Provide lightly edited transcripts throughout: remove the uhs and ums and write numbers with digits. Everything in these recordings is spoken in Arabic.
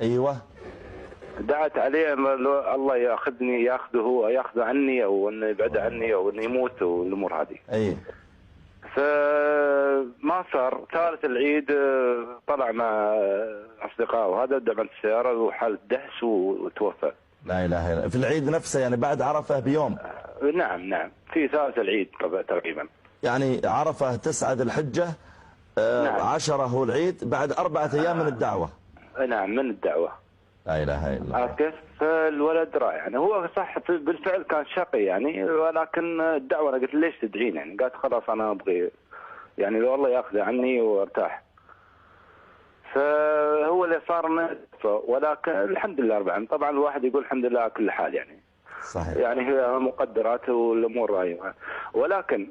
ايوه. دعت عليه الله ياخذه عني، او انه يبعد عني، او انه يموت، والامور هذه. اي. فما صار. ثالث العيد طلع مع اصدقائه، وهذا دعم السياره وحاله دهس وتوفى. لا اله الا الله. في العيد نفسه يعني بعد عرفه بيوم؟ نعم في ثالث العيد تقريبا. يعني عرفه 9 ذي الحجه، نعم. 10 هو العيد، بعد 4 أيام من الدعوه. نعم من الدعوه. لا اله الا الله. عرفت كيف؟ فالولد راح يعني، هو صح بالفعل كان شقي يعني، ولكن الدعوه انا قلت ليش تدعين يعني؟ قالت خلاص انا ابغي يعني لو الله ياخذه عني وارتاح. فهو اللي صار ولكن الحمد لله رب العالمين. طبعا الواحد يقول الحمد لله على كل حال يعني. صحيح. يعني هي مقدرات والامور هاي، ولكن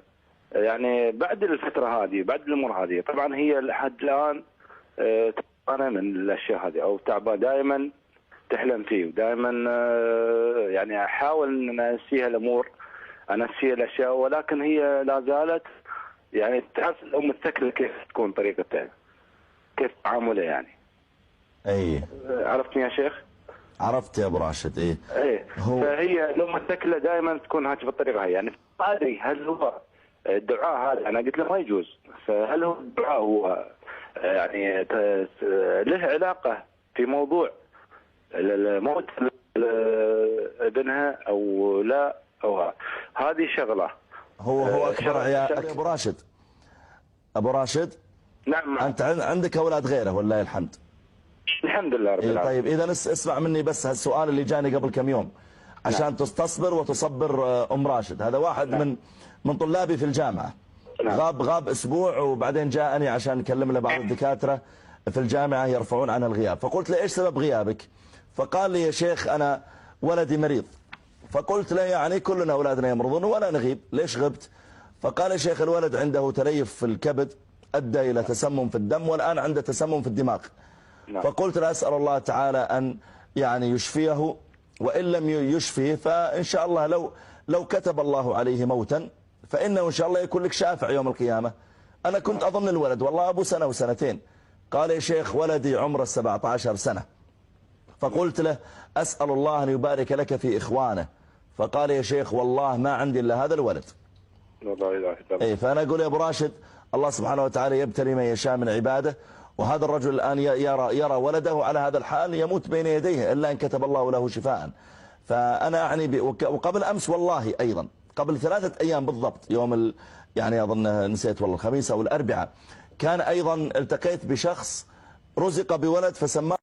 يعني بعد الفتره هذه، بعد الامور هذه، طبعا هي لحد الان تعبانه من الاشياء هذه، او تعبانه دائما تحلم فيه، ودائما يعني احاول ان انسيها الامور، انسيها الاشياء، ولكن هي لا زالت يعني تعرف الام الثكله كيف تكون طريقتها، كيف تعاملها يعني. اي. عرفتني يا شيخ؟ عرفت يا ابو راشد. ايه. فهي الام الثكله دائما تكون هذه بالطريقه هي يعني. ما ادري هل هو الدعاء هذا، انا قلت له ما يجوز، فهل هو الدعاء هو يعني له علاقه في موضوع موت ابنها او لا، او هذه شغله. هو اكبر يا ابو راشد. ابو راشد. نعم. انت عندك اولاد غيره ولله الحمد؟ الحمد لله رب العالمين. طيب اذا اسمع مني بس هالسؤال اللي جاني قبل كم يوم عشان تصبر وتصبر ام راشد. هذا واحد من طلابي في الجامعه. غاب اسبوع، وبعدين جاءني عشان نكلم له بعض الدكاتره في الجامعه يرفعون عنها الغياب. فقلت له ايش سبب غيابك؟ فقال لي يا شيخ انا ولدي مريض. فقلت له يعني كلنا اولادنا يمرضون ولا نغيب، ليش غبت؟ فقال يا شيخ الولد عنده تليف في الكبد ادى الى تسمم في الدم، والان عنده تسمم في الدماغ. فقلت له اسال الله تعالى ان يعني يشفيه، وان لم يشفيه فان شاء الله لو كتب الله عليه موتا فانه ان شاء الله يكون لك شافع يوم القيامه. انا كنت اظن الولد والله ابو سنه وسنتين. قال يا شيخ ولدي عمره 17 سنه. فقلت له اسال الله ان يبارك لك في اخوانه. فقال يا شيخ والله ما عندي الا هذا الولد. لا اله الا الله. اي. فانا اقول يا ابو راشد الله سبحانه وتعالى يبتلي من يشاء من عباده، وهذا الرجل الآن يرى ولده على هذا الحال يموت بين يديه إلا أن كتب الله له شفاء. فأنا أعني وقبل أمس والله أيضا قبل 3 أيام بالضبط يوم يعني أظن نسيت والله الخميس أو الأربعاء، كان أيضا التقيت بشخص رزق بولد فسماه